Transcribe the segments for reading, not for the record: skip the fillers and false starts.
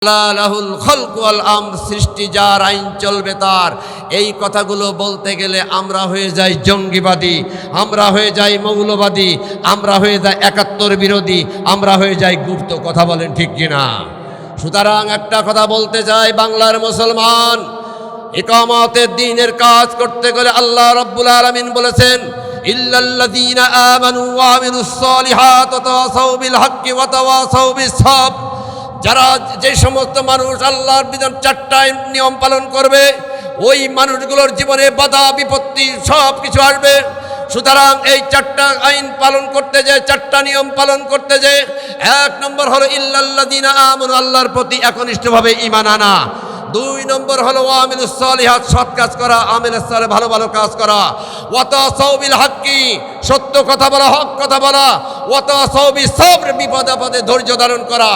লাহুল খালক ওয়াল আমর, সৃষ্টি যার, আইন চলবে তার। এই কথাগুলো বলতে গেলে আমরা হয়ে যাই জঙ্গিবাদী, আমরা হয়ে যাই মৌলবাদী, আমরা হয়ে যাই একাত্তর বিরোধী, আমরা হয়ে যাই গুপ্ত। কথা বলেন ঠিক কিনা? সুতরাং একটা কথা বলতে চাই, বাংলার মুসলমান ইকামতের দ্বীনের কাজ করতে গেলে আল্লাহ রাব্বুল আলামিন বলেছেন, ইল্লাল্লাযীনা আমানু ওয়া আমিলুস সালিহাত ওয়া তাওয়াসাউ বিল হাক্কি ওয়া তাওয়াসাউ বিস সাবর। যারা, যে সমস্ত মানুষ আল্লাহর বিধান চারটা নিয়ম পালন করবে, ওই মানুষগুলোর জীবনে বাধা বিপত্তি সব কিছু আসবে। সুতরাং এই চারটা আইন পালন করতে যে, চারটা নিয়ম পালন করতে যে, এক নম্বর হলো ইল্লাল্লাযীনা আমানু, আল্লাহর প্রতি একনিষ্ঠভাবে ঈমান আনা। দুই নম্বর হলো ওয়া আমিলুস সালিহাত, সৎ কাজ করা, আমিলুস সালিহ ভালো ভালো কাজ করা। ওয়া তাওয়াসাউ বিল হাক্কি, সত্য কথা বলা, হক কথা বলা। ওয়া তাওয়াসাউ বিস সাবর, বিপদে আপদে ধৈর্য ধারণ করা।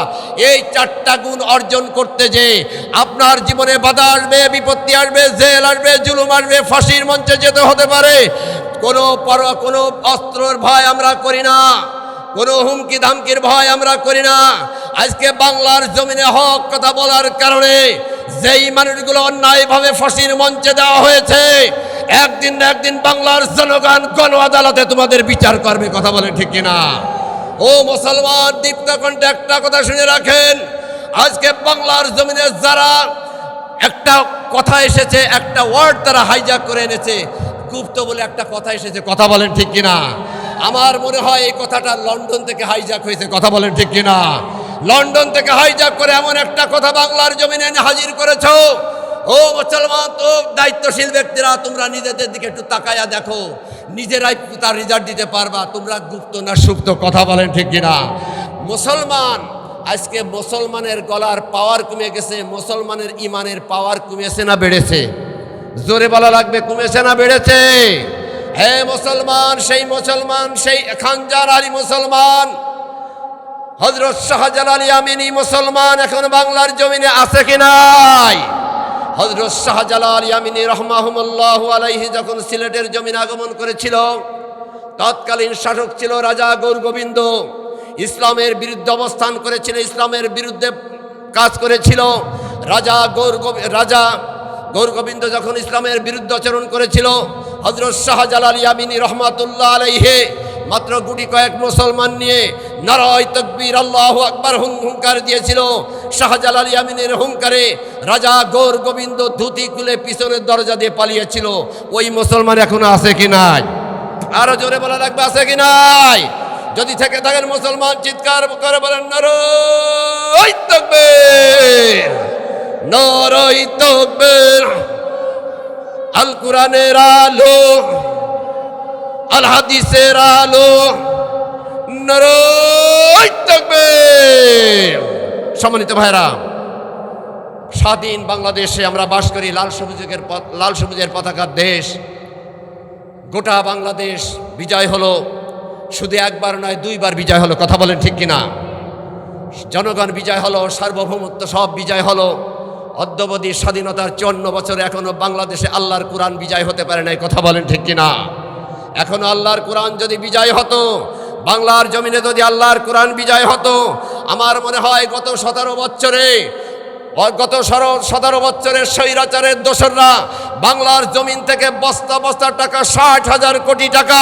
এই চারটা গুণ অর্জন করতে যে আপনার জীবনে বাধা আসবে, বিপত্তি আসবে, জেল আসবে, জুলুম আসবে, ফাঁসির মঞ্চে যেতে হতে পারে। কোনো অস্ত্রের ভয় আমরা করি না, কোনো হুমকি ধামকির ভয় আমরা করি না। আজকে বাংলার জমিনে হক কথা বলার কারণে যেই মানুষগুলো অন্যায়ভাবে ফাঁসির মঞ্চে দেওয়া হয়েছে, একদিন না একদিন বাংলার জনগণ গণ আদালতে তোমাদের বিচার করবে। কথা বলেন ঠিক কিনা? ও মুসলমান, দীপ্ত কণ্ঠে একটা কথা শুনে রাখেন, আজকে বাংলার জমিনে যারা একটা কথা এসেছে, একটা ওয়ার্ড তারা হাইজ্যাক করে এনেছে, গুপ্ত বলে একটা কথা এসেছে। কথা বলেন ঠিক কিনা? আমার মনে হয় এই কথাটা লন্ডন থেকে হাইজ্যাক হয়েছে। কথা বলেন ঠিক কিনা? লন্ডন থেকে হাইজ্যাক করে এমন একটা কথা বাংলার জমিনে এনে হাজির করেছ। ও মুসলমান, তো দায়িত্বশীল ব্যক্তিরা, তোমরা নিজেদের দিকে একটু তাকায়া দেখো, নিজেরাই তার রিজাল্ট দিতে পারবা তোমরা গুপ্ত না সুপ্ত। কথা বলেন ঠিক কিনা? মুসলমান, আজকে মুসলমানের গলার পাওয়ার কমে গেছে, মুসলমানের ইমানের পাওয়ার কমেছে না বেড়েছে? জোরে বলা লাগবে, কমেছে না বেড়েছে? হে মুসলমান, সেই খানজার আলী মুসলমান, হযরত শাহজালাল ইয়ামিনী মুসলমান এখন বাংলার জমিনে আছে কি নাই? হযরত শাহজালাল ইয়ামিনী রাহমাহুল্লাহু আলাইহি যখন সিলেটের জমিনে আগমন করেছিল, তৎকালীন শাসক ছিল রাজা গৌরগোবিন্দ। ইসলামের বিরুদ্ধে অবস্থান করেছিল, ইসলামের বিরুদ্ধে কাজ করেছিল। রাজা গৌরগোবিন্দ যখন ইসলামের বিরুদ্ধে আচরণ করেছিল, হযরত শাহজালাল ইয়ামিনী রহমাতুল্লাহ আলাইহি মাত্র গুটি কয়েক মুসলমান নিয়ে নারায়ে তাকবীর আল্লাহু আকবার হুঙ্কার দিয়েছিল। শাহজালাল ইয়ামিনের হুঙ্কারে রাজা গৌরগোবিন্দ ধুতি খুলে পিছনের দরজা দিয়ে পালিয়েছিল। ওই মুসলমান এখনো আছে কি নাই? আরো জোরে বলা লাগবে, আছে কি নাই? যদি থেকে থাকেন মুসলমান, চিৎকার করে বলেন নারায়ে তাকবীর, নারায়ে তাকবীর। আল কোরআনের আলো, আল হাদিসের আলো, নারায়ে তাকবীর। সম্মানিত ভাইরা, স্বাধীন বাংলাদেশে আমরা বাস করি, লাল সবুজের পতাকার দেশ। গোটা বাংলাদেশ বিজয় হলো, শুধু একবার নয়, দুইবার বিজয় হলো। কথা বলেন ঠিক কিনা? জনগণ বিজয় হলো, সার্বভৌমত্ব সব বিজয় হলো। অদ্যাবধি স্বাধীনতার 54 বছরে এখনো বাংলাদেশে আল্লাহর কোরআন বিজয় হতে পারে নাই। কথা বলেন ঠিক কিনা? এখনো আল্লাহর কোরআন যদি বিজয় হতো, বাংলার জমিনে যদি আল্লাহর কোরআন বিজয় হতো, আমার মনে হয় গত 17 বছরের স্বৈরাচারের দোসররা বাংলার জমিন থেকে বস্তা বস্তা টাকা, 60,000 কোটি টাকা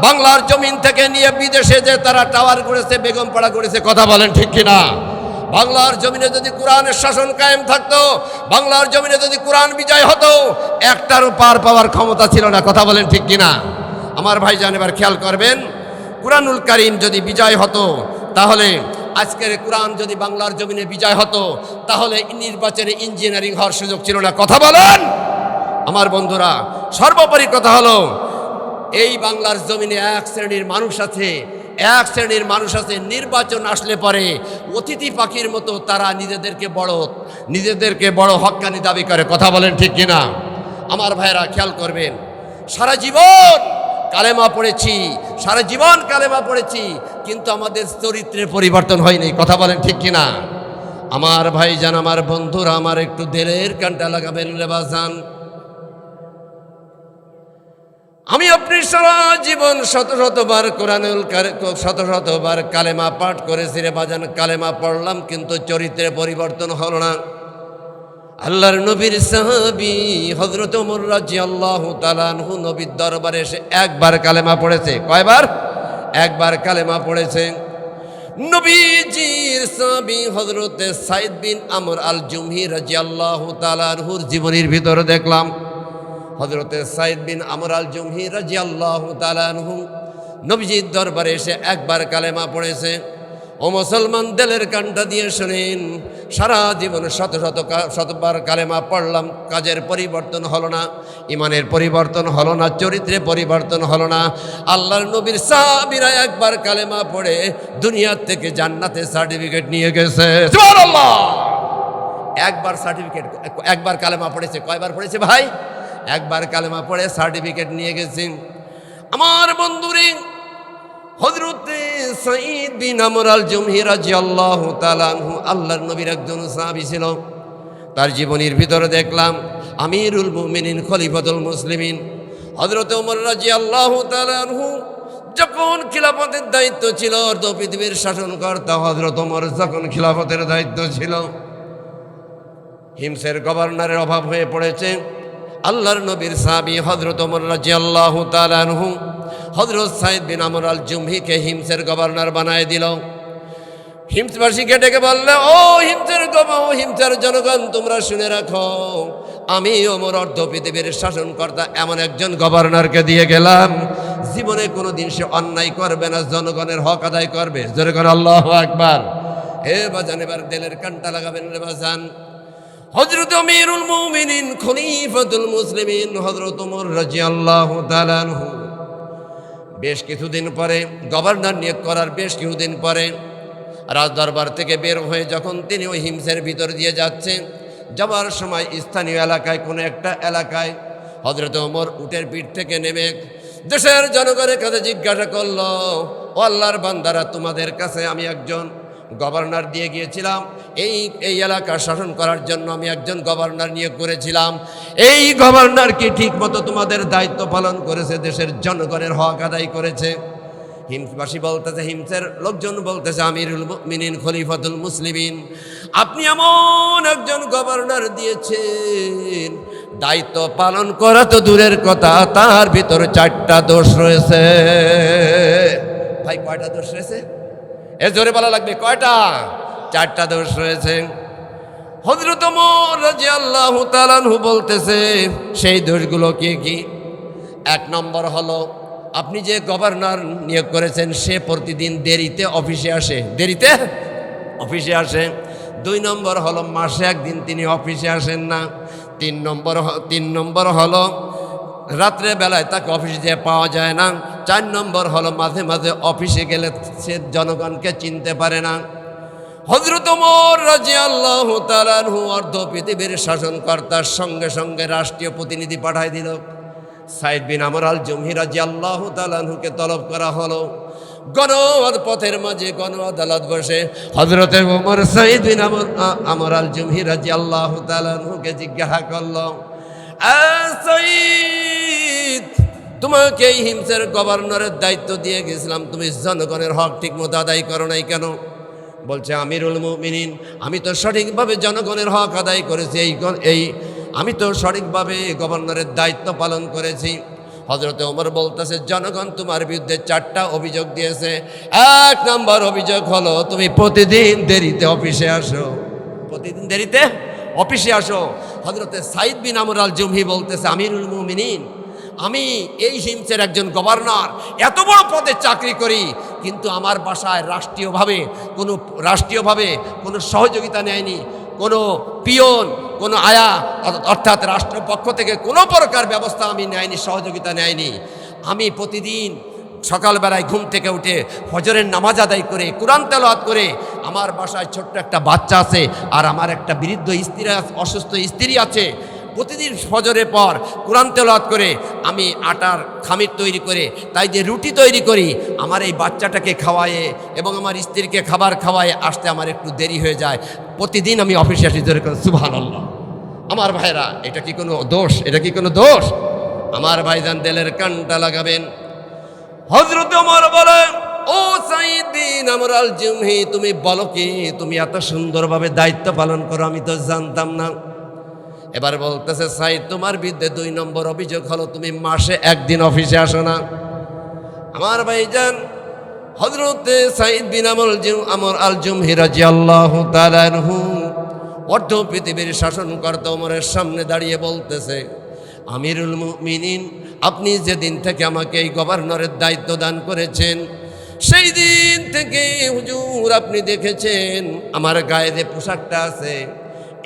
বাংলার জমিন থেকে নিয়ে বিদেশে যে তারা টাওয়ার করেছে, বেগমপাড়া করেছে। কথা বলেন ঠিক কিনা? বাংলার জমিনে যদি কোরআনের শাসন কায়েম থাকতো, বাংলার জমিনে যদি কোরআন বিজয় হতো, একটারও পার পাওয়ার ক্ষমতা ছিল না। কথা বলেন ঠিক কিনা? আমার ভাইজান, এবার খেয়াল করবেন, কুরআনুল কারীম যদি বিজয় হতো, তাহলে আজকের কোরআন যদি বাংলার জমিনে বিজয় হতো, তাহলে নির্বাচনে ইঞ্জিনিয়ারিং হওয়ার সুযোগ ছিল না। কথা বলেন আমার বন্ধুরা। সর্বোপরি কথা হলো, এই বাংলার জমিনে এক শ্রেণীর মানুষ আছে, নির্বাচন আসলে পরে অতিথি পাখির মতো তারা নিজেদেরকে বড় হক্কানি দাবি করে। কথা বলেন ঠিক কিনা? আমার ভাইরা খেয়াল করবেন, সারা জীবন কালেমা পড়েছি, কিন্তু আমাদের চরিত্রের পরিবর্তন হয়নি। কথা বলেন ঠিক কিনা? আমার ভাইজান, আমার বন্ধুরা, আমার একটু দিলের কানটা লাগাবেন রে বাজান। আমি আপনি সারা জীবন শত শতবার শতবার কালেমা পাঠ করেছি রে বাজান, কালেমা পড়লাম কিন্তু চরিত্রে পরিবর্তন হলো না। আল্লাহর নবীর সাহাবী হযরত ওমর রাদিয়াল্লাহু তাআলা আনহু নবীর দরবারে এসে একবার কালেমা পড়েছে। কয়বার? একবার কালেমা পড়েছে। নবীজির সাহাবী হযরতে সাইদ বিন আমর আল জুমহি রাদিয়াল্লাহু তাআলা আনহুর জীবনীর ভিতরে দেখলাম হযরতে সাইদ বিন আমর আল জুমহি রাদিয়াল্লাহু তাআলা আনহু নবীজির দরবারে এসে একবার কালেমা পড়েছে। ও মুসলমান, দিলের কানটা দিয়ে শুনেন, সারা জীবন শতবার কালেমা পড়লাম, কাজের পরিবর্তন হলো না, ইমানের পরিবর্তন হলো না, চরিত্রে পরিবর্তন হলো না। আল্লাহর নবীর সাহাবীরা একবার কালেমা পড়ে দুনিয়ার থেকে জান্নাতের সার্টিফিকেট নিয়ে গেছে। সুবহানাল্লাহ! একবার কালেমা পড়েছে। কয়বার পড়েছে ভাই? একবার কালেমা পড়ে সার্টিফিকেট নিয়ে গেছে। আমার বন্ধুরে, হযরতে সাঈদ বিন আমর আল জুমহি রাদিয়াল্লাহু তাআলা আনহু আল্লাহর নবীর একজন সাহাবী ছিল। তার জীবনীর ভিতরে দেখলাম আমিরুল মুমিনিন খলিফাতুল মুসলিমিন হযরতে ওমর রাদিয়াল্লাহু তাআলা আনহু যখন খিলাফতের দায়িত্ব ছিল, অর্ধ পৃথিবীর শাসনকর্তা হযরত ওমর যখন খিলাফতের দায়িত্ব ছিল, হিমসের গভর্নরের অভাব হয়ে পড়েছে। আল্লাহর নবীর সাহাবী হযরত ওমর রাদিয়াল্লাহু তাআলা আনহু হযরত সাঈদ বিন আমর আল জুমহিকে হিমসের গভর্নর বানায় দিল। হিমসবাসীকে ডেকে বললে, ও হিমসের জনগণ, তোমরা শুনে রাখো, আমি ওমর অর্ধ পৃথিবীর শাসনকর্তা এমন একজন গভর্নরকে দিয়ে গেলাম, জীবনে কোনোদিন সে অন্যায় করবে না, জনগণের হক আদায় করবে। জোরে করে আল্লাহু আকবার। হে বাজান, এবার দিলের কানটা লাগাবেন রে বাজান। হযরত আমিরুল মুমিনিন খলিফাতুল মুসলিমিন হযরত ওমর রাদিয়াল্লাহু তাআলা আনহু বেশ কিছুদিন পরে, গভর্নর নিয়োগ করার বেশ কিছুদিন পরে রাজদরবার থেকে বের হয়ে যখন তিনি ওই হিমসের ভিতর দিয়ে যাচ্ছেন, যাবার সময় স্থানীয় এলাকায় কোনো একটা এলাকায় হযরত ওমর উটের পিঠ থেকে নেমে দেশের জনগণের কাছে জিজ্ঞাসা করল, ও আল্লাহর বান্দারা, তোমাদের কাছে আমি একজন গভর্নর দিয়ে গিয়েছিলাম, এই এলাকা শাসন করার জন্য আমি একজন গভর্নর নিয়োগ করেছিলাম, এই গভর্নর কি ঠিক মতো তোমাদের দায়িত্ব পালন করেছে, দেশের জনগণের হক আদায় করেছে? হিমসবাসী বলতেছে, হিমসের লোকজন বলতেছে, আমিরুল মুমিনিন খলিফাতুল মুসলিমিন, আপনি এমন একজন গভর্নর দিয়েছেন, দায়িত্ব পালন করা তো দূরের কথা, তার ভিতরে 4টা দোষ রয়েছে। ভাই, কয়টা দোষ রয়েছে? এ জোরে বলা লাগবে, কয়টা? 4টা দোষ রয়েছে। হযরত ওমর রাদিয়াল্লাহু তাআলা আনহু বলতেছে, সেই দোষগুলো কি কি? 1 নম্বর হলো, আপনি যে গভর্নর নিয়োগ করেছেন সে প্রতিদিন দেরিতে অফিসে আসে, দেরিতে অফিসে আসে। 2 নম্বর হলো, মাসে 1 দিন তিনি অফিসে আসেন না। 3 নম্বর হলো, রাত্রে বেলায় তাকে অফিসে যেয়ে পাওয়া যায় না। 4 নম্বর হলো, মাঝে মাঝে অফিসে গেলে সে জনগণকে চিনতে পারে না। হযরত ওমর রাদিয়াল্লাহু তাআলা আনহু অর্ধ পৃথিবীর শাসনকর্তার সঙ্গে সঙ্গে রাষ্ট্রীয় প্রতিনিধি পাঠায় দিল। সাঈদ বিন আমর আল জুমহি রাদিয়াল্লাহু তাআলা আনহুকে তলব করা হলো। পথের মাঝে গণ আদালত বসে হযরত ওমর সাঈদ বিন আমর আল জুমহি রাদিয়াল্লাহু তাআলা আনহুকে জিজ্ঞাসা করলো, সাঈদ, তোমাকে এই হিমসের গভর্নরের দায়িত্ব দিয়ে গেছিলাম, তুমি জনগণের হক ঠিক মতো আদায় করো নাই কেন? বলছে, আমিরুল মুমিনিন, আমি তো সঠিকভাবে জনগণের হক আদায় করেছি, আমি তো সঠিকভাবে গভর্নরের দায়িত্ব পালন করেছি। হযরত ওমর বলতেছে, জনগণ তোমার বিরুদ্ধে 4টা অভিযোগ দিয়েছে। 1 নম্বর অভিযোগ হলো, তুমি প্রতিদিন দেরিতে অফিসে আসো, প্রতিদিন দেরিতে অফিসে আসো। হযরতে সাঈদ বিন আমর আল জুমহি বলতেছে, আমিরুল মুমিনিন, আমি এই হিমসের একজন গভর্নর, এত বড় পদে চাকরি করি, কিন্তু আমার বাসায় রাষ্ট্রীয়ভাবে কোনো সহযোগিতা নেয়নি, কোনো পিয়ন, কোনো আয়া, অর্থাৎ রাষ্ট্রপক্ষ থেকে কোনো প্রকার ব্যবস্থা আমি নেয়নি, সহযোগিতা নেয়নি। আমি প্রতিদিন সকালবেলায় ঘুম থেকে উঠে ফজরের নামাজ আদায় করে কুরআন তেলাওয়াত করে, আমার বাসায় ছোট্ট একটা বাচ্চা আছে, আর আমার একটা বৃদ্ধ স্ত্রী, অসুস্থ স্ত্রী আছে। প্রতিদিন ফজরের পর কুরআন তেলাওয়াত করে আমি আটার খামির তৈরি করে, তাই যে রুটি তৈরি করি, আমার এই বাচ্চাটাকে খাওয়ায়ে এবং আমার স্ত্রীকে খাবার খাওয়ায়ে আসতে আমার একটু দেরি হয়ে যায়। প্রতিদিন আমি অফিসে আসি। জোরে করে সুবহানাল্লাহ। আমার ভাইরা, এটা কি কোনো দোষ? এটা কি কোনো দোষ? আমার ভাইজান দিলের কানটা লাগাবেন। হযরত ওমর বলে, ও সাঈদ বিন আমর আল জুমহি, তুমি বলো কি তুমি এত সুন্দরভাবে দায়িত্ব পালন করো, আমি তো জানতাম না। এবার বলতেছে, সাঈদ তোমার বিরুদ্ধে 2 নম্বর অভিযোগ হলো তুমি মাসে একদিন অফিসে আসো না। আমার ভাইজান হযরতে সাঈদ বিন আমর আল জুমহি রাদিয়াল্লাহু তাআলা আনহু অর্ধ পৃথিবীর শাসনকর্তা ওমরের সামনে দাঁড়িয়ে বলতেছে, আমিরুল মুমিনিন, আপনি যেদিন থেকে আমাকে এই গভর্নরের দায়িত্ব দান করেছেন সেই দিন থেকে হুজুর আপনি দেখেছেন আমার গায়ে যে পোশাকটা আছে,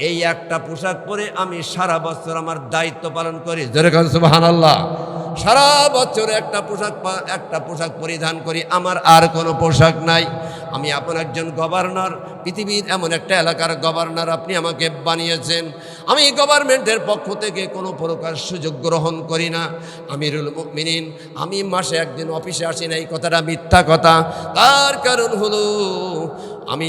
এই একটা পোশাক পরে আমি সারা বছর আমার দায়িত্ব পালন করি। জোরে বলেন সুবহানাল্লাহ। সারা বছর একটা পোশাক পরিধান করি, আমার আর কোনো পোশাক নাই। আমি আপনার একজন গভর্নর, পৃথিবীর এমন একটা এলাকার গভর্নর আপনি আমাকে বানিয়েছেন। আমি গভর্নমেন্টের পক্ষ থেকে কোনো প্রকার সুযোগ গ্রহণ করি না। আমিরুল মুমিনিন, আমি মাসে একদিন অফিসে আসি না, এই কথাটা মিথ্যা কথা। তার কারণ হলো আমি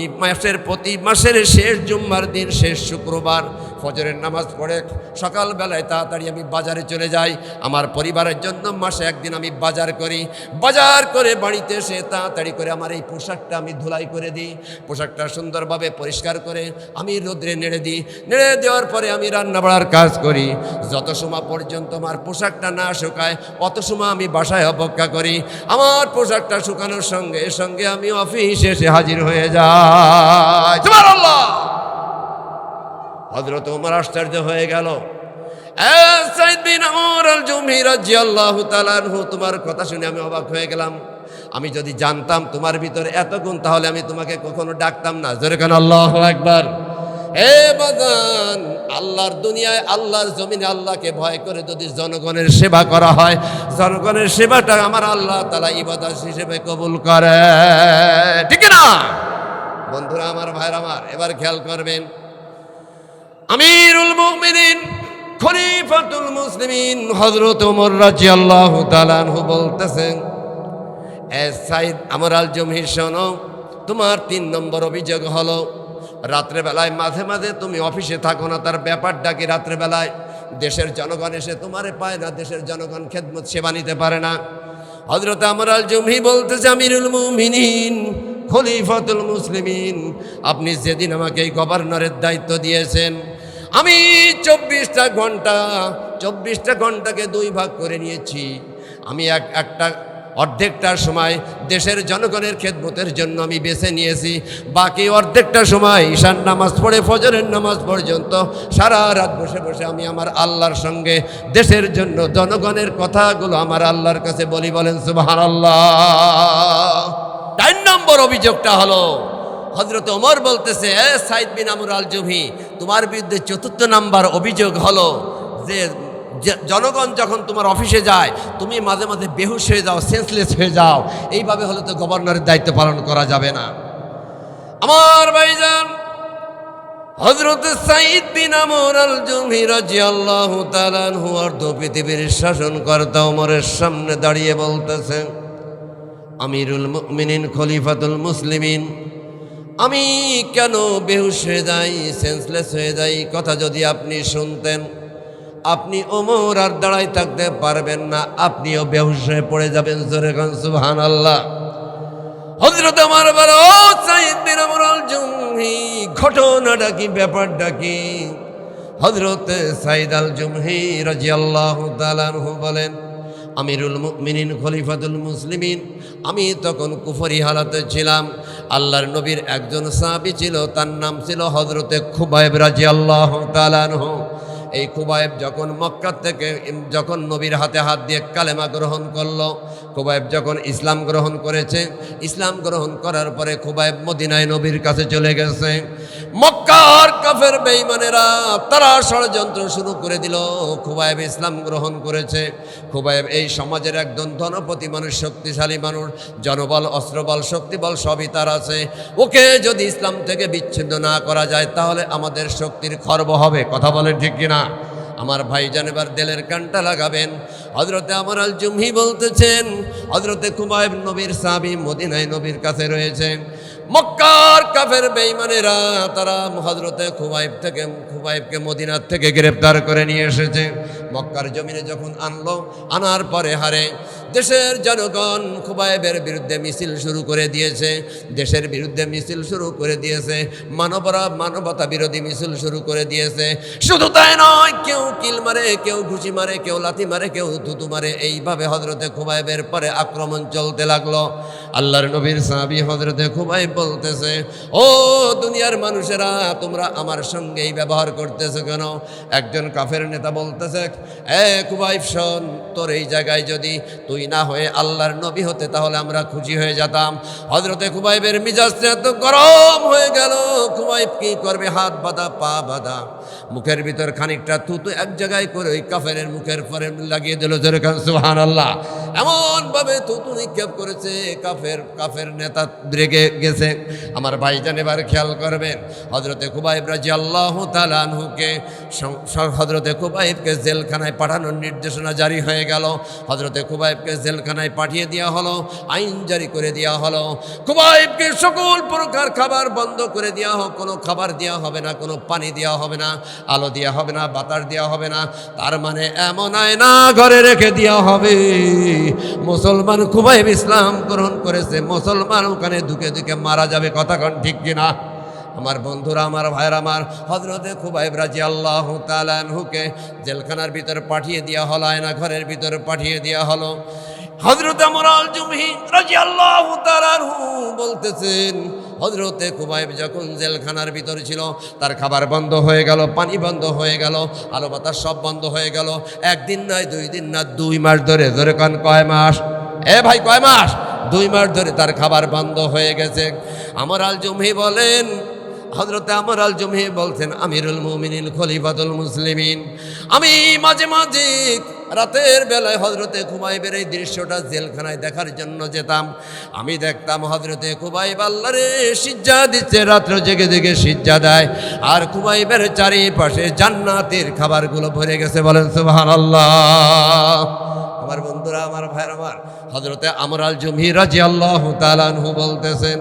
প্রতি মাসের শেষ জুম্মার দিন, শেষ শুক্রবার ফজরের নামাজ পড়ে সকালবেলায় তাড়াতাড়ি আমি বাজারে চলে যাই। আমার পরিবারের জন্য মাসে একদিন আমি বাজার করি। বাজার করে বাড়িতে এসে তাড়াতাড়ি করে আমার এই পোশাকটা আমি ধুলাই করে দিই। পোশাকটা সুন্দরভাবে পরিষ্কার করে আমি রোদ্রে নেড়ে দিই। নেড়ে দেওয়ার পরে আমি রান্না বাড়ার কাজ করি। যত সময় পর্যন্ত আমার পোশাকটা না শুকায় অত সময় আমি বাসায় অপেক্ষা করি। আমার পোশাকটা শুকানোর সঙ্গে সঙ্গে আমি অফিসে এসে হাজির হয়ে যাই। সুবহানাল্লাহ। হযরত ওমর আশ্চর্য হয়ে গেল। সাঈদ বিন আমর আল জুমহি রাদিয়াল্লাহু তাআলা আনহু, তোমার কথা শুনে আমি অবাক হয়ে গেলাম। আমি যদি জানতাম তোমার ভিতরে এত গুণ, তাহলে আমি তোমাকে কখনো ডাকতাম না। জোরে কান আল্লাহু আকবার। হে বাজান, আল্লাহর দুনিয়ায়, আল্লাহর জমিনে আল্লাহকে ভয় করে যদি জনগণের সেবা করা হয়, জনগণের সেবাটা আমার আল্লাহ তাআলা ইবাদত হিসেবে কবুল করে, ঠিক না বন্ধুরা? আমার ভাইরা আমার, এবার খেয়াল করবেন, আমিরুল মুমিনিন খলিফাতুল মুসলিমিন হযরত ওমর রাদিয়াল্লাহু তাআলা আনহু বলতেছেন, এ সাঈদ আমর আল জুমহি, শোনো, তোমার 3 নম্বর অভিযোগ হলো রাত্রেবেলায় মাঝে মাঝে তুমি অফিসে থাকো না। তার ব্যাপারটা কি? রাত্রেবেলায় দেশের জনগণ এসে তোমারে পায় না, দেশের জনগণ খেদমত সেবা নিতে পারে না। হযরত আমর আল জুমহি বলতেছে, আমিরুল মুমিনিন খলিফাতুল মুসলিমিন, আপনি যেদিন আমাকে এই গভর্নরের দায়িত্ব দিয়েছেন, আমি 24টা ঘন্টাকে 2 ভাগ করে নিয়েছি। আমি অর্ধেকটা সময় দেশের জনগণের খেদমতের জন্য আমি বেছে নিয়েছি। বাকি অর্ধেকটা সময় ঈশান নামাজ পড়ে ফজরের নামাজ পর্যন্ত সারা রাত বসে বসে আমি আমার আল্লাহর সঙ্গে দেশের জন্য জনগণের কথাগুলো আমার আল্লাহর কাছে বলি। বলেন সুবহানাল্লাহ। 4 নম্বর অভিযোগটা হলো, হযরত ওমর বলতেছে, এ সাঈদ বিন আমর আল জুমহি, তোমার বিরুদ্ধে 4র্থ নাম্বার অভিযোগ হলো যে জনগণ যখন তোমার অফিসে যায় তুমি মাঝে মাঝে বেহুশ হয়ে যাও, সেন্সলেস হয়ে যাও। এইভাবে হলে তো গভর্নরের দায়িত্ব পালন করা যাবে না। আমার ভাইজান হযরত সাঈদ বিন আমর আল জুমহি রাদিয়াল্লাহু তাআলা আনহু অর্ধ পৃথিবীর শাসনকর্তা ওমরের সামনে দাঁড়িয়ে বলতেছেন, আমিরুল মুমিনিন খলিফাতুল মুসলিমিন, আমি কেন বেহুশ হয়ে যাই, সেন্সলেস হয়ে যাই, কথা যদি আপনি শুনতেন, আপনি ওমর আর দাঁড়াই থাকতে পারবেন না, আপনিও বেহুশ হয়ে পড়ে যাবেন। জোরে কান সুবহানাল্লাহ। হযরত ওমর বলে, ও সাঈদ বিন আমর আল জুমহি, ঘটনাটা কি, ব্যাপারটা কি? হযরত সাঈদ আল জুমহি রাদিয়াল্লাহু তাআলা আনহু বলেন, আমিরুল মুমিনিন খলিফাতুল মুসলিমিন, আমি তখন কুফরি হালাতে ছিলাম। আল্লাহর নবীর একজন সাহাবী ছিল, তার নাম ছিল হযরতে খুবাইব রাদিয়াল্লাহু তাআলা আনহু। এই খুবাইব যখন মক্কা থেকে যখন নবীর হাতে হাত দিয়ে কালেমা গ্রহণ করলো, খুবাইব যখন ইসলাম গ্রহণ করেছে, ইসলাম গ্রহণ করার পরে খুবাইব মদিনায় নবীর কাছে চলে গেছে। মক্কার কাফের বেঈমানেরা তারা ষড়যন্ত্র শুরু করে দিল। খুবাইব ইসলাম গ্রহণ করেছে। খুবাইব এই সমাজের একজন ধনপতি মানুষ, শক্তিশালী মানুষ, জনবল, অস্ত্রবল, শক্তিবল সবই তার আছে। ওকে যদি ইসলাম থেকে বিচ্ছিন্ন না করা যায় তাহলে আমাদের শক্তির খর্ব হবে। কথা বলেন ঠিক কিনা? আমার ভাইজান এবার দিলের কানটা লাগাবেন। হযরতে আমর আল জুমহি বলতেছেন, হযরতে খুবাইব নবীর সাহাবী, মদিনায় নবীর কাছে রয়েছে। মক্কার কাফের বেঈমানেরা তারা হযরতে খুবাইবকে মদিনার থেকে গ্রেফতার করে নিয়ে এসেছে। মক্কার জমিনে যখন আনলো, আনার পরে হারে দেশের জনগণ খুবাইবের বিরুদ্ধে মিছিল শুরু করে দিয়েছে, দেশের বিরুদ্ধে মিছিল শুরু করে দিয়েছে, মানবতা বিরোধী মিছিল শুরু করে দিয়েছে। শুধু তাই নয়, কেউ কিল মারে, কেউ ঘুষি মারে, কেউ লাথি মারে, কেউ থুতু মারে। এইভাবে হজরতে খুবাইবের পরে আক্রমণ চলতে লাগলো। আল্লাহর নবীর সাহাবী হজরতে খুবাইব বলতেছে, ও দুনিয়ার মানুষেরা, তোমরা আমার সঙ্গে এই ব্যবহার করতেছো কেন? একজন কাফের নেতা বলতেছে, খুবাইব শোন, তোর এই জায়গায় যদি তুই না হয়ে আল্লাহর নবী হতে তাহলে আমরা খুশি হয়ে যেতাম। হজরতে খুবাইবের মিজাজটা এত গরম হয়ে গেল, খুবাইব কি করবে? হাত বাঁধা, পা বাঁধা, মুখের ভিতর খানিকটা থুতু এক জায়গায় করে ওই কাফেরের মুখের পরে লাগিয়ে দিল। জোরে কান সুবহানাল্লাহ। এমন ভাবে থুতু নিক্ষেপ করেছে, কাফের নেতা রেগে গেছে। আমার ভাইজান এবার খেয়াল করবেন, হজরতে খুবাইব রাদিয়াল্লাহু তাআলা আনহুকে, হজরতে খুবাইবকে জেলখানায় পাঠানোর নির্দেশনা জারি হয়ে গেল। হজরতে খুবাইবকে জেলখানায় পাঠিয়ে দেওয়া হলো, আইন জারি করে দেওয়া হলো। খুবাইবকে সকল প্রকার খাবার বন্ধ করে দেওয়া হোক, কোনো খাবার দেওয়া হবে না, কোনো পানি দেওয়া হবে না, আলো দেওয়া হবে না, বাতাস দেওয়া হবে না। তার মানে এমন আয়না ঘরে রেখে দেওয়া হবে। মুসলমান খুবাইব ইসলাম গ্রহণ করেছে, মুসলমান ওখানে ধুকে ধুকে মারা যাবে। কথা কন ঠিক কিনা? আমার বন্ধুরা, আমার ভাইরা, আমার হজরতে খুবাইব রাদিয়াল্লাহু তাআলা আনহুকে জেলখানার ভিতর পাঠিয়ে দেওয়া হলো, আয়না ঘরের ভিতর পাঠিয়ে দেওয়া হলো। হজরত আমর আল জুমহি রাদিয়াল্লাহু তাআলা আনহু বলতেছেন, হজরতে খুবাইব যখন জেলখানার ভিতর ছিল, তার খাবার বন্ধ হয়ে গেল, পানি বন্ধ হয়ে গেল, আলো বাতাস সব বন্ধ হয়ে গেল। একদিন নয়, 2 দিন না, 2 মাস ধরে। ধরে কান কয় মাস? ভাই কয় মাস? 2 মাস ধরে তার খাবার বন্ধ হয়ে গেছে। আমর আল জুমহি বলেন, হজরতে আমর আল জুমহি বলছেন, আমিরুল মুমিনিন খলিফাতুল মুসলিমিন, আমি মাঝে মাঝে রাতের বেলায় হজরতে খুবাইবের এই দৃশ্যটা জেলখানায় দেখার জন্য যেতাম। আমি দেখতাম হজরতে খুবাইব আল্লাহরে সিজদা দিচ্ছে, রাত্র জেগে জেগে সিজদা দেয়, আর খুবাইবের চারিপাশে জান্নাতের খাবারগুলো ভরে গেছে। বলেন সুবহানাল্লাহ। আমার বন্ধুরা, আমার ভাইয়ের, আমার হজরতে আমর আল জুমহি রাদিয়াল্লাহু তাআলা আনহু বলতেছেন,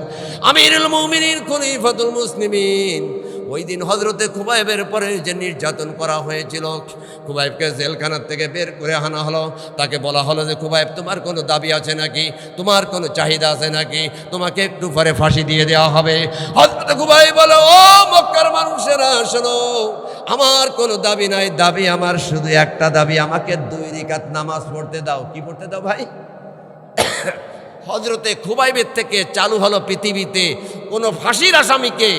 আমিরুল মুমিনিন খলিফাতুল মুসলিমিন, ওই দিন হজরতে খুবাইবের পরে যে নির্যাতন করা হয়েছিল, খুবাইবকে জেলখানার থেকে বের করে আনা হলো। তাকে বলা হলো যে, খুবাইব, তোমার কোনো দাবি আছে নাকি? তোমার কোনো চাহিদা আছে নাকি? তোমাকে একটু পরে ফাঁসি দিয়ে দেওয়া হবে। হজরতে খুবাইব বলে, ও মক্কার মানুষেরা শোনো, আমার কোনো দাবি নাই, দাবি আমার শুধু একটা দাবি, আমাকে 2 রাকাত নামাজ পড়তে দাও। কি পড়তে দাও ভাই? হজরতে খুবাইবের থেকে চালু হলো পৃথিবীতে কোনো ফাঁসির আসামিকে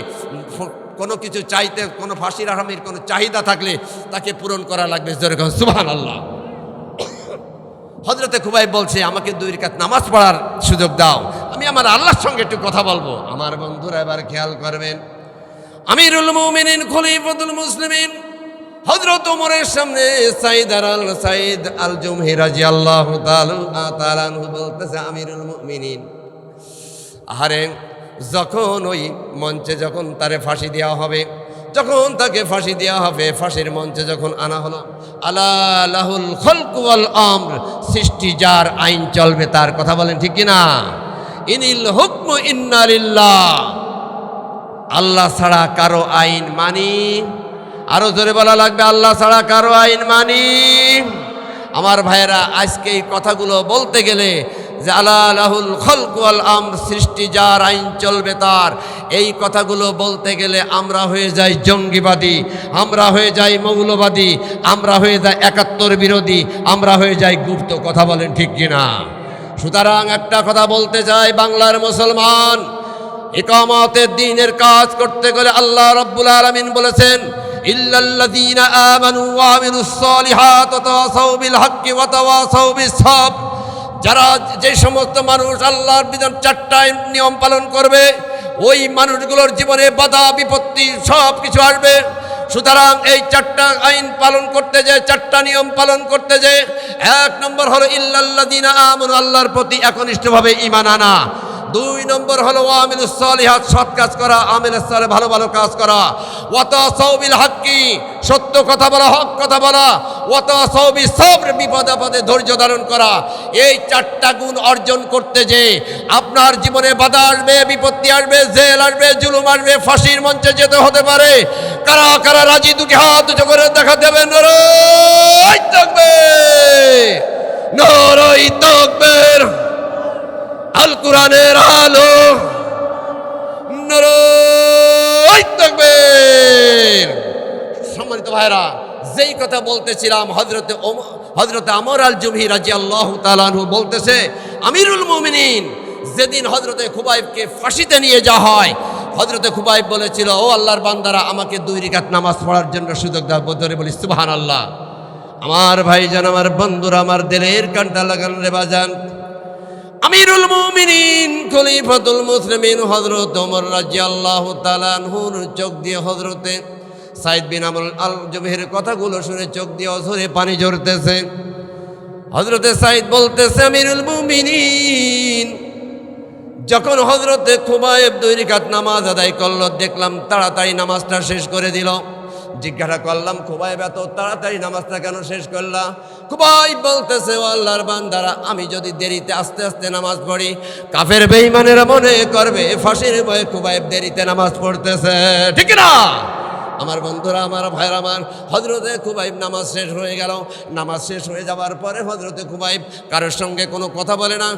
কোনো কিছু চাইতে, কোনো ফাঁসির আসামির কোনো চাহিদা থাকলে তাকে পূরণ করা লাগবে। যেরকম সুবহানাল্লাহ। হজরতে খুবাইব বলছে, আমাকে 2 রাকাত নামাজ পড়ার সুযোগ দাও, আমি আমার আল্লাহর সঙ্গে একটু কথা বলবো। আমার বন্ধুরা এবার খেয়াল করবেন, আমিরুল মুমিনিন খলিফাতুল মুসলিমিন হযরত ওমরের সামনে সাইদ আল জুমহি রাদিয়াল্লাহু তাআলা আনহু বলতেছে, আমিরুল মুমিনিন, আরে যখন ওই মঞ্চে যখন তারে ফাঁসি দেওয়া হবে, যখন তাকে ফাঁসি দেওয়া হবে, ফাঁসির মঞ্চে যখন আনা হলো, আলা লাহুল খলকু ওয়াল আমর, সৃষ্টি যার, আইন চলবে তার। কথা বলেন ঠিক কিনা? ইনিল হুকমু ইন্না লিল্লাহ, আল্লাহ ছাড়া কারো আইন মানি। আরো জোরে বলা লাগবে, আল্লাহ ছাড়া কারো আইন মানি। আমার ভাইয়েরা, আজকে এই কথাগুলো বলতে গেলে যে আলা লাহুল খলকু ওয়াল আমর, সৃষ্টি যার, আইন চলবে তার, এই কথাগুলো বলতে গেলে আমরা হয়ে যাই জঙ্গিবাদী, আমরা হয়ে যাই মৌলবাদী, আমরা হয়ে যাই 71 বিরোধী, আমরা হয়ে যাই গুপ্ত। কথা বলেন ঠিক কিনা? সুতরাং একটা কথা বলতে চাই, বাংলার মুসলমান, ইকামতের দ্বীনের কাজ করতে গেলে আল্লাহ রাব্বুল আলামিন বলেছেন, ইল্লাল্লাযীনা আমানু ওয়া আমিলুস সালিহাত ওয়া তাওয়াসাউ বিল হাক্কি ওয়া তাওয়াসাউ বিস সাবর, যারা, যে সমস্ত মানুষ আল্লাহর বিধান 4টা নিয়ম পালন করবে, ওই মানুষগুলোর জীবনে বাধা বিপত্তি সব কিছু আসবে। সুতরাং এই 4টা আইন পালন করতে যে, 4টা নিয়ম পালন করতে যে, 1 নম্বর হলো ইল্লাল্লাযীনা আমানু, আল্লাহর প্রতি একনিষ্ঠভাবে ঈমান আনা। দুই নম্বর হলো আমিলুস সালিহাত, সৎ কাজ করা, আমিলুস সালিহ ভালো ভালো কাজ করা, ওয়াতাসাউ বিল হাক্কি, সত্য কথা বলা, হক কথা বলা, ওয়াতাসাউ বিস সবর, বিপদে আপদে ধৈর্য ধারণ করা। এই চারটা গুণ অর্জন করতে যে আপনার জীবনে বাধা আসবে, বিপত্তি আসবে, জেল আসবে, জুলুম আসবে, ফাঁসির মঞ্চে যেতে হতে পারে। কারা কারা রাজি? দুটি হাত উঁচু করে দেখা দেবেন। নারায়ে তাকবীর, নারায়ে তাকবীর, আল কোরআনের আলো, নারায়ে তাকবীর। সম্মানিত ভাইরা, যেই কথা বলতেছিলাম, হযরতে আমর আল জুমহি রাদিয়াল্লাহু তাআলা আনহু বলতেছে, আমিরুল মুমিনিন যেদিন হযরতে খুবাইবকে ফাঁসিতে নিয়ে যাওয়া হয়, হযরতে খুবাইব বলেছিল, ও আল্লাহর বান্দারা, আমাকে 2 রাকাত নামাজ পড়ার জন্য সুযোগ দাও। বদরে বলি সুবহানাল্লাহ। আমার ভাইজান, আমার বন্ধুরা, আমার দিলের কান্টা লাগান রে বাজান, আমিরুল মুমিনিন খলিফাতুল মুসলিমিন হযরত ওমর রাদিয়াল্লাহু তাআলা আনহুর চোখ দিয়ে হযরতে সাইদ বিন আমর আল জুমহির কথাগুলো শুনে চোখ দিয়ে অঝরে পানি ঝরতেছে। হযরতে সাইদ বলতেছে, আমিরুল মুমিনিন, যখন হযরতে খুবাইব 2 রাকাত নামাজ আদায় করলো, দেখলাম তাড়াতাড়ি নামাজটা শেষ করে দিল। জিজ্ঞাসা করলাম, খুবাইব এত তাড়াতাড়ি নামাজটা কেন শেষ করলা? খুবাইব বলতেছে, ও আল্লাহর বান্দারা, আমি যদি দেরিতে আস্তে আস্তে নামাজ পড়ি, কাফের বেঈমানেরা মনে করবে ফাঁসির ভয়ে খুবাইব দেরিতে নামাজ পড়তেছে। ঠিক না আমার বন্ধুরা, আমার ভাইরা, আমার হযরতে খুবাইব নামাজ শেষ হয়ে গেল। নামাজ শেষ হয়ে যাওয়ার পরে হযরতে খুবাইব কারোর সঙ্গে কোনো কথা বলে না,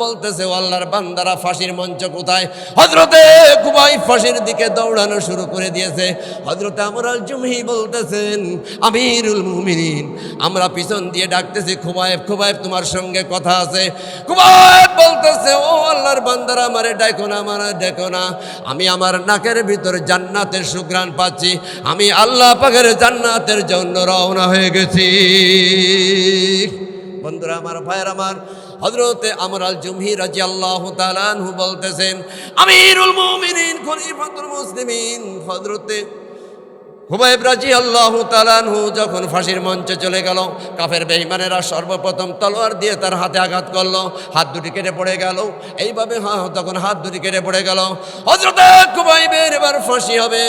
বলতেছে, ও আল্লাহর বান্দারা, ফাঁসির মঞ্চ কোথায়? হযরতে খুবাইব ফাঁসির দিকে দৌড়ানো শুরু করে দিয়েছে। হযরতে আমর আল জুমহি বলতেছেন, আমিরুল মুমিনিন, আমরা পিছন দিয়ে ডাকতেছি, খুবাইব, খুবাইব, তোমার সঙ্গে কথা আছে। খুবাইব বলতেছে, ও আল্লাহর বান্দারা, আমারে ডাকো না, আমারে ডাকো না, আমি আমার নাকের ভিতরে জান্নাতের সুঘ্রাণ পাচ্ছি, আমি আল্লাহ পাকের জান্নাতের জন্য রওনা হয়ে গেছি। বন্ধুরা আমার, ভাইয়ের আমার, হযরতে আমর আল জুমহি রাদিয়াল্লাহু তাআলা আনহু বলতেছেন, আমিরুল মুমিনিন খলিফাতুল মুসলিমিন হযরতে খুবাইব রাদিয়াল্লাহু তাআলা আনহু যখন ফাঁসির মঞ্চে চলে গেল, কাফের বেঈমানেরা সর্বপ্রথম তলোয়ার দিয়ে তার হাতে আঘাত করলো, হাত দুটি কেটে পড়ে গেল। এইভাবে তখন হাত দুটি কেটে পড়ে গেল। হযরতে খুবাইবের এবার ফাঁসি হবে,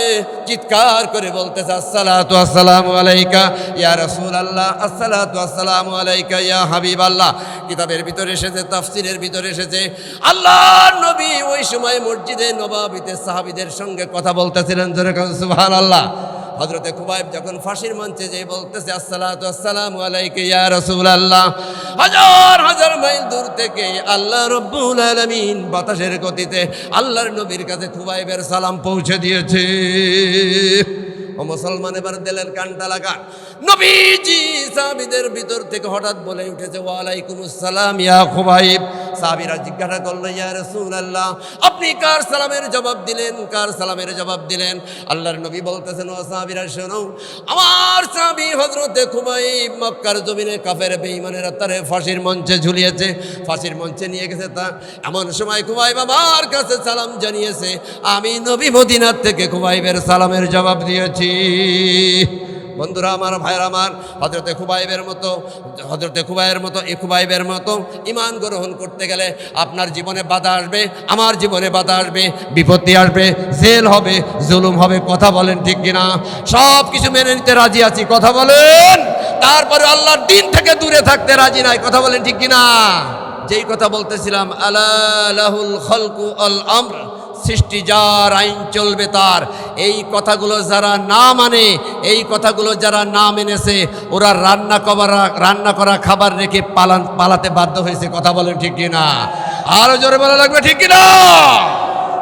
চিৎকার করে বলতেছে, আসসালাতু আসসালামু আলাইকা ইয়া রাসূলুল্লাহ, আসসালাতু আসসালামু আলাইকা ইয়া হাবিবাল্লাহ। কিতাবের ভিতরে এসেছে, তাফসীরের ভিতরে এসেছে, আল্লাহর নবী ওই সময় মসজিদে নববীতে সাহাবীদের সঙ্গে কথা বলতেছিলেন। জোরে বলুন সুবহানাল্লাহ। হযরতে খুবাইব যখন ফাঁসির মঞ্চে যে বলতেছে, আসসালাতু আসসালামু আলাইকা ইয়া রাসূলুল্লাহ, হাজার হাজার মাইল দূর থেকে আল্লাহ রাব্বুল আলামিন বাতাসের গতিতে আল্লাহর নবীর কাছে খুবাইবের সালাম পৌঁছে দিয়েছে। ও মুসলমান, এবার দিলের কানটা লাগা। নবীজি সাহাবীদের ভিতর থেকে হঠাৎ বলে উঠেছে, ওয়া আলাইকুমুস সালাম ইয়া খুবাইব। সাহাবীরা জিজ্ঞাসা করলো, ইয়া রাসূলুল্লাহ, আপনি কার সালামের জবাব দিলেন? কার সালামের জবাব দিলেন? আল্লাহর নবী বলতেছেন, ও সাহাবীরা শোনো, আমার সাহাবী হযরতে খুবাইব মক্কার জমিনে কাফের বেঈমানেরা তারে ফাঁসির মঞ্চে ঝুলিয়েছে, ফাঁসির মঞ্চে নিয়ে গেছে। তা এমন সময় খুবাইব আমার কাছে সালাম জানিয়েছে, আমি নবী মদিনার থেকে খুবাইবের সালামের জবাব দিয়েছি। বন্ধুরা আমার, ভাইরা আমার, হযরতে খুবাইবের মতো ঈমান গ্রহণ করতে গেলে আপনার জীবনে বাধা আসবে, আমার জীবনে বাধা আসবে, বিপত্তি আসবে, জেল হবে, জুলুম হবে। কথা বলেন ঠিক কিনা? সব কিছু মেনে নিতে রাজি আছি, কথা বলেন। তারপরে আল্লাহর দ্বীন থেকে দূরে থাকতে রাজি নাই, কথা বলেন ঠিক কিনা? যেই কথা বলতেছিলাম, আলা লাহুল খালকু আল আমর, সৃষ্টি যার, আইন চলবে তার। এই কথাগুলো যারা না মানে, এই কথাগুলো যারা না মেনেছে, ওরা রান্না করা খাবার রেখে পালাতে বাধ্য হয়েছে। কথা বলেন ঠিক কিনা? আরো জোরে বলা লাগবে, ঠিক কিনা?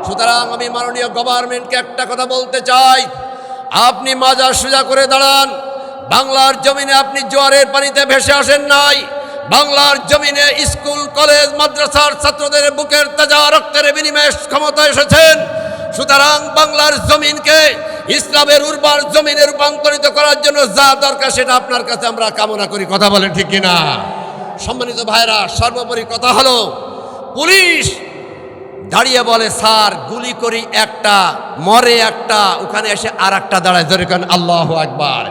সুতরাং আমি মাননীয় গভর্নমেন্টকে একটা কথা বলতে চাই, আপনি মাজার সোজা করে দাঁড়ান। বাংলার জমিনে আপনি জোয়ারের পানিতে ভেসে আসেন নাই, বাংলার জমিনে স্কুল, কলেজ, মাদ্রাসার ছাত্রদের বুকের তাজা রক্তের বিনিময়ে ক্ষমতা এসেছেন। সুতরাং বাংলার জমিনকে ইসলামের উর্বর জমিনে রূপান্তরিত করার জন্য যা দরকার সেটা আপনার কাছে আমরা কামনা করি। কথা বলেন ঠিক কিনা? সম্মানিত ভাইরা, সর্বোপরি কথা হলো, পুলিশ দাঁড়িয়ে বলে, স্যার গুলি করি একটা, মরে একটা, ওখানে এসে আর একটা দাঁড়ায়। জোরে বলেন আল্লাহু আকবার।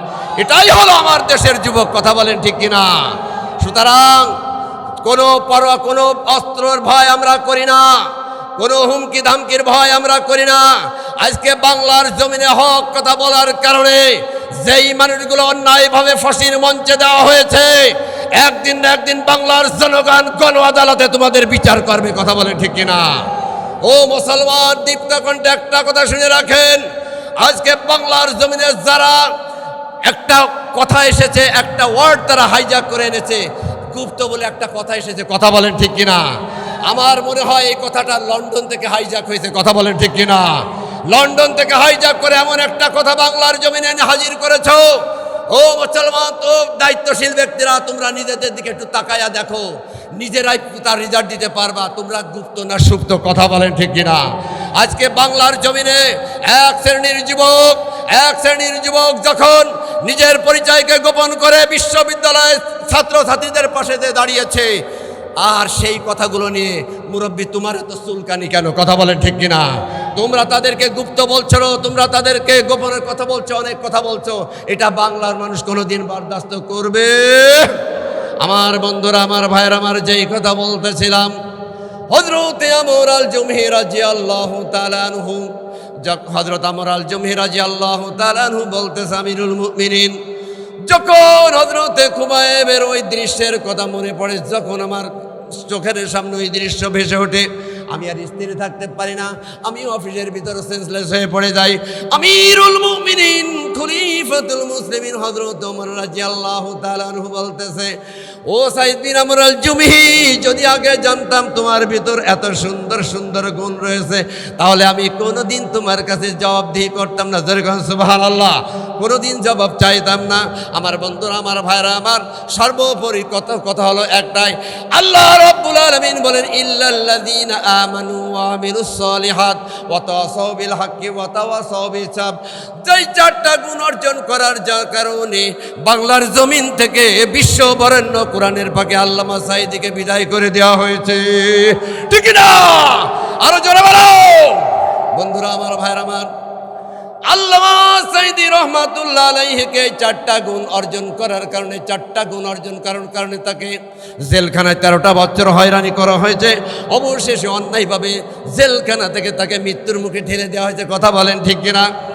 এটাই হলো আমার দেশের যুবক। কথা বলেন ঠিক কিনা? সুতরাং কোনো অস্ত্রের ভয় আমরা করি না, কোনো হুমকি ধামকির ভয় আমরা করি না। আজকে বাংলার জমিনে হক কথা বলার কারণে যেই মানুষগুলো অন্যায়ভাবে ফাঁসির মঞ্চে দেওয়া হয়েছে, একদিন না একদিন বাংলার জনগণ গণ আদালতে তোমাদের বিচার করবে। কথা বলেন ঠিক কিনা? ও মুসলমান, দীপ্ত কণ্ঠে একটা কথা শুনে রাখেন, আজকে বাংলার জমিনে যারা একটা কথা এসেছে, একটা ওয়ার্ড তারা হাইজ্যাক করে এনেছে, গুপ্ত বলে একটা কথা এসেছে। কথা বলেন ঠিক কিনা? আমার মনে হয় এই কথাটা লন্ডন থেকে হাইজ্যাক হয়েছে। কথা বলেন ঠিক কিনা? লন্ডন থেকে হাইজ্যাক করে এমন একটা কথা বাংলার জমিনে এনে হাজির করেছো। ও মুসলমান, তো দায়িত্বশীল ব্যক্তিরা, তোমরা নিজেদের দিকে একটু তাকায়া দেখো, নিজেরাই তার রিজাল্ট দিতে পারবা তোমরা গুপ্ত না সুপ্ত। কথা বলেন ঠিক কিনা? আজকে বাংলার জমিনে এক শ্রেণীর যুবক যখন নিজের পরিচয়কে গোপন করে বিশ্ববিদ্যালয়ের ছাত্রছাত্রীদের পাশে দাঁড়িয়েছে, আর সেই কথাগুলো নিয়ে মুরব্বী তোমার এত চুলকানি কেন? কথা বলেন ঠিক কিনা? তোমরা তাদেরকে গুপ্ত বলছো, তোমরা তাদেরকে গোপনের কথা বলছো, অনেক কথা বলছো। এটা বাংলার মানুষ কোনোদিন বরদাস্ত করবে? আমার বন্ধুরা, আমার ভাইয়ের, আমার যেই কথা বলতেছিলাম, হযরত আমর আল জুমহি রাদিয়াল্লাহু তাআলা আনহু, হযরত আমর আল জুমহি রাদিয়াল্লাহু তাআলা আনহু বলতেছে, আমিরুল মুমিনিন, যখন হযরতে খুবাইবের ওই দৃশ্যের কথা মনে পড়ে, যখন আমার চোখের সামনে ওই দৃশ্য ভেসে ওঠে, আমি আর স্থির থাকতে পারি না, আমি অফিসের ভিতরে সেন্সলেস হয়ে পড়ে যাই। আমিরুল মুমিনিন খলিফাতুল মুসলিমিন হযরত ওমর রাদিয়াল্লাহু তাআলা আনহু বলতেছে, ও সাইদ বিন আমর আল জুমহি, যদি আগে জানতাম তোমার ভিতর এত সুন্দর সুন্দর গুণ রয়েছে, তাহলে আমি কোনোদিন তোমার কাছে জবাবদিহি করতাম না। যেরকম সুবহানাল্লাহ, কোনোদিন জবাব চাইতাম না। আমার বন্ধুরা, আমার ভাইরা, আমার সর্বোপরি কথা হলো একটাই, আল্লাহ রাব্বুল আলামিন বলেন, ইল্লাল্লাযীনা আমানু ওয়া আমিলুস সালিহাত ওয়া তাওয়াসাউ বিল হাক্কি ওয়া তাওয়াসাউ বিস সাবর। যেই চারটা গুণ অর্জন করার কারণে বাংলার জমিন থেকে বিশ্ব বরেণ্য কোরআনের পাকে আল্লামা সাঈদীকে বিদায় করে দেওয়া হয়েছে। ঠিক না? আরো জোরে বলো। বন্ধুরা, আমার ভাইরা, আমার আল্লামা সাঈদী রহমাতুল্লাহ আলাইহিকে চারটা গুণ অর্জন করার কারণে তাকে জেলখানায় 13টা বছর হয়রানি করা হয়েছে। অবশেষে অন্যায়ভাবে জেলখানা থেকে তাকে মৃত্যুর মুখে ঠেলে দেওয়া হয়েছে। কথা বলেন ঠিক কিনা?